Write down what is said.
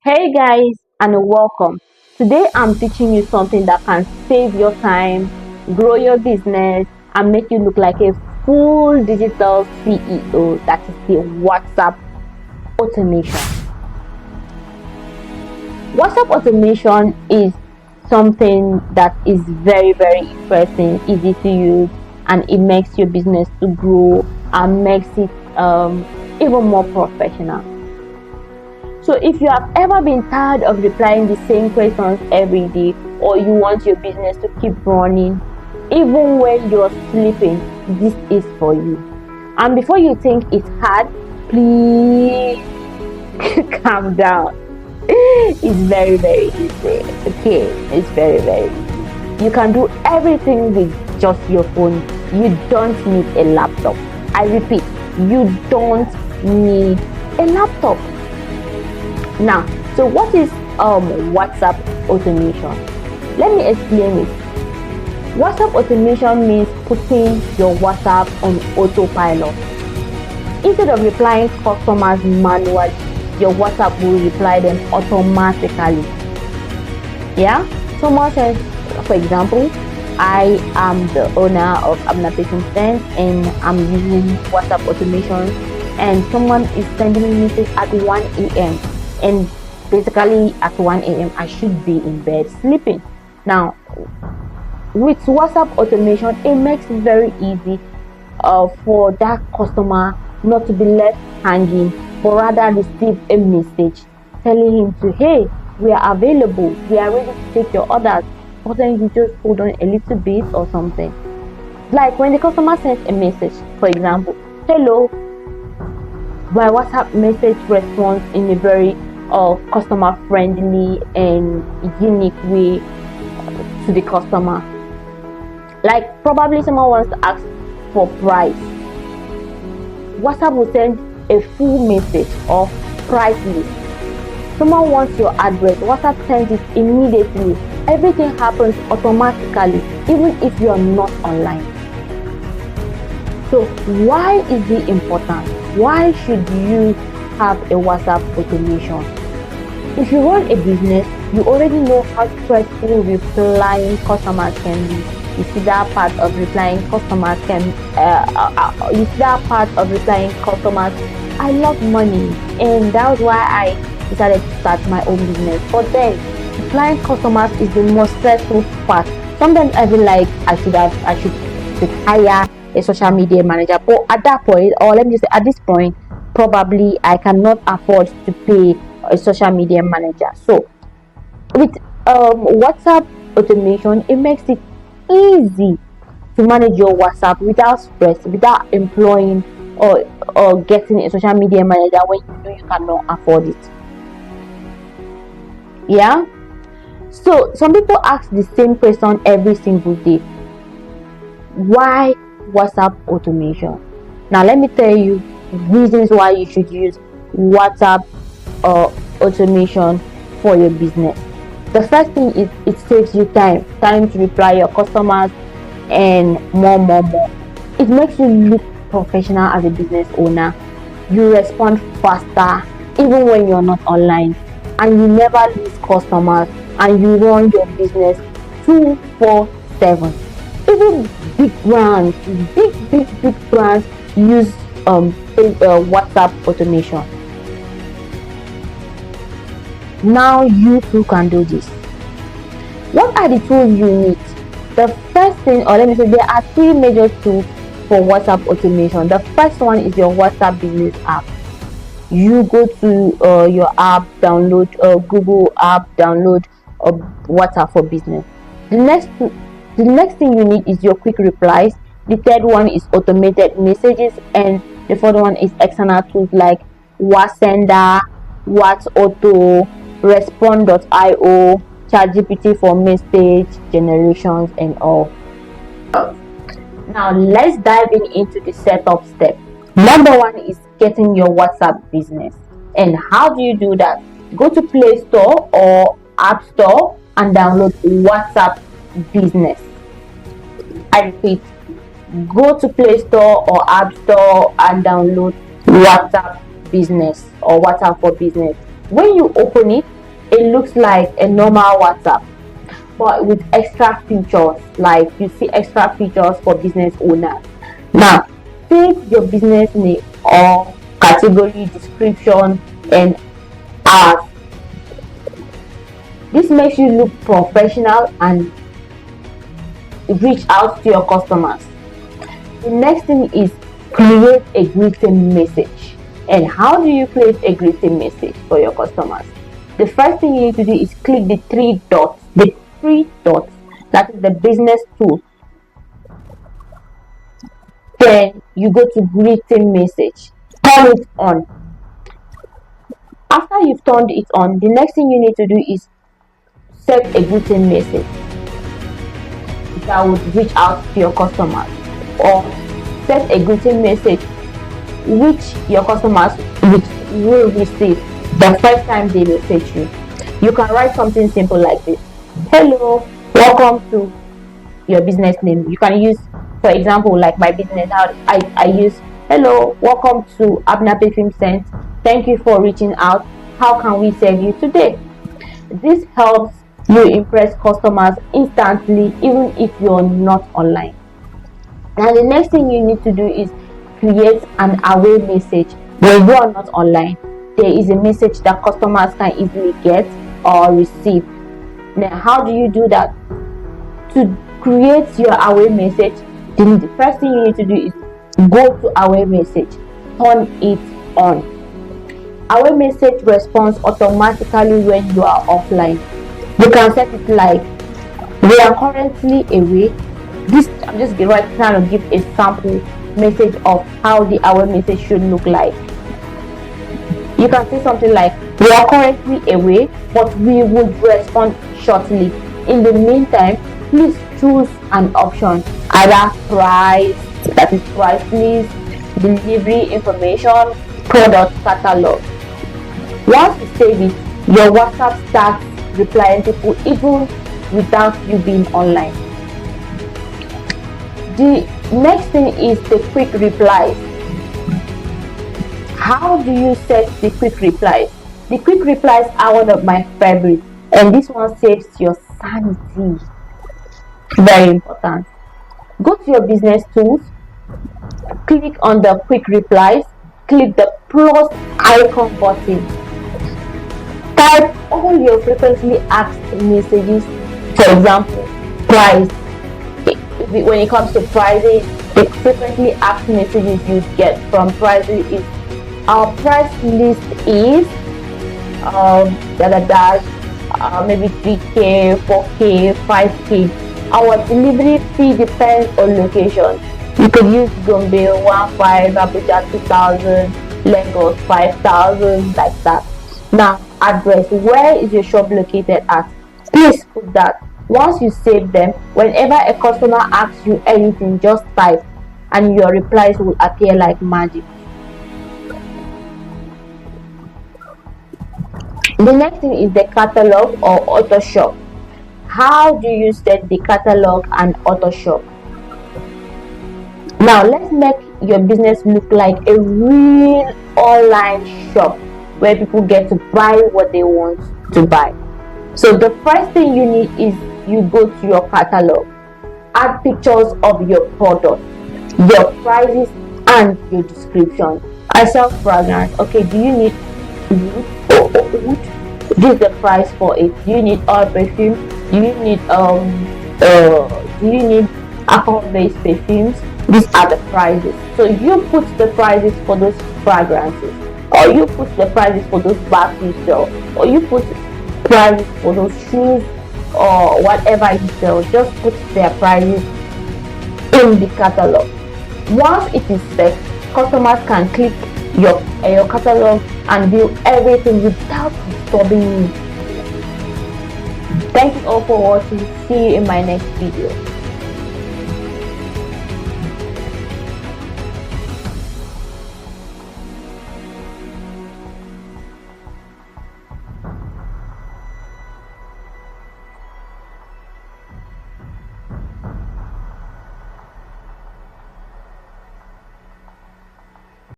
Hey guys, and welcome. Today I'm teaching you something that can save your time, grow your business, and make you look like a full digital CEO. That is the WhatsApp automation. WhatsApp automation is something that is very interesting, easy to use, and it makes your business to grow and makes it even more professional. So if you have ever been tired of replying the same questions every day, or you want your business to keep running even when you're sleeping, this is for you. And before you think it's hard, please calm down. It's very easy. Okay, it's very easy. You can do everything with just your phone. You don't need a laptop. I repeat, you don't need a laptop. Now, so what is WhatsApp automation? Let me explain it. WhatsApp automation means putting your WhatsApp on autopilot. Instead of replying customers manually, your WhatsApp will reply them automatically. Yeah? Someone says, for example, I am the owner of Abna Patient Sense and I'm using WhatsApp automation, and someone is sending me a message at 1 a.m. and basically at 1 a.m. I should be in bed sleeping. Now, with WhatsApp automation, it makes it very easy for that customer not to be left hanging, but rather receive a message telling him to, hey, we are available, we are ready to take your orders, but then you just hold on a little bit or something. Like when the customer sends a message, for example, hello, my WhatsApp message responds in a very customer friendly and unique way to the customer. Like probably someone wants to ask for price. WhatsApp will send a full message of price list. Someone wants your address. WhatsApp sends it immediately. Everything happens automatically, even if you are not online. So why is it important? Why should you have a WhatsApp automation? If you run a business, you already know how stressful replying customers can be. You see that part of replying customers I love money, and that was why I decided to start my own business. But then replying customers is the most stressful part. Sometimes I feel like I should hire a social media manager, but at that point, or let me just say at this point, probably I cannot afford to pay a social media manager. So with WhatsApp automation, it makes it easy to manage your WhatsApp without stress, without employing or getting a social media manager when you know you cannot afford it. Yeah. So some people ask the same question every single day. Why WhatsApp automation? Now let me tell you reasons why you should use WhatsApp automation for your business. The first thing is it saves you time to reply your customers and more. It makes you look professional as a business owner. You respond faster even when you're not online, and you never lose customers, and you run your business 2/7. Even big brands use WhatsApp automation. Now you too can do this. What are the tools you need? The first thing, or let me say, there are three major tools for WhatsApp automation. The first one is your WhatsApp business app. You go to your app, download Google app, download WhatsApp for business. The next thing you need is your quick replies. The third one is automated messages, and the fourth one is external tools like WhatsApp, WhatsAuto, Respond.io, ChatGPT for message generations and all. Now let's dive into the setup step. Number one is getting your WhatsApp business. And how do you do that? Go to Play Store or App Store and download WhatsApp business. I repeat, go to Play Store or App Store and download WhatsApp business or WhatsApp for business. When you open it, it looks like a normal WhatsApp, but with extra features. Like you see extra features for business owners. Now, save your business name or category, description, and as. This makes you look professional and reach out to your customers. The next thing is create a greeting message. And how do you create a greeting message for your customers? The first thing you need to do is click the three dots. The three dots, that is the business tool. Then you go to greeting message. Turn it on. After you've turned it on, the next thing you need to do is set a greeting message that would reach out to your customers, or set a greeting message which your customers will receive the first time they message you. You can write something simple like this: hello, welcome to your business name. You can use, for example, like my business, I use hello, welcome to Abner Perfume Scent. Thank you for reaching out. How can we serve you today? This helps you impress customers instantly, even if you're not online. Now, the next thing you need to do is create an away message. When you are not online, there is a message that customers can easily get or receive. Now, how do you do that? To create your away message, the first thing you need to do is go to away message, turn it on. Away message responds automatically when you are offline. You can set it like, we are currently away. This, I'm just trying to give a sample message of how the away message should look like. You can say something like, we are currently away, but we would respond shortly. In the meantime, please choose an option, either price, that is price please, delivery information, product catalog. Once you save it, your WhatsApp starts replying people even without you being online. The next thing is the quick replies. How do you set the quick replies? The quick replies are one of my favorites, and this one saves your sanity. Very important. Go to your business tools, click on the quick replies, click the plus icon button. Type all your frequently asked messages. For example, price. When it comes to pricing, the frequently asked messages you get from pricing is, our price list is maybe 3K, 4K, 5K. Our delivery fee depends on location. You could use Gombe 1,500, Abuja 2,000, Lagos 5,000, like that. Now, address. Where is your shop located at? Please put that. Once you save them, whenever a customer asks you anything, just type and your replies will appear like magic. The next thing is the catalog or auto shop. How do you set the catalog and auto shop? Now, let's make your business look like a real online shop where people get to buy what they want to buy. So the first thing you need is you go to your catalog, add pictures of your product, your prices, and your description. I sell fragrance. Okay, do you need wood? This is the price for it. Do you need oil perfume? Do you need alcohol-based perfumes? These are the prices. So you put the prices for those fragrances, or you put the prices for those bags you sell, or you put prices for those shoes or whatever you sell. Just put their prices in the catalog. Once it is set, customers can click your catalog and view everything without disturbing you. Thank you all for watching. See you in my next video.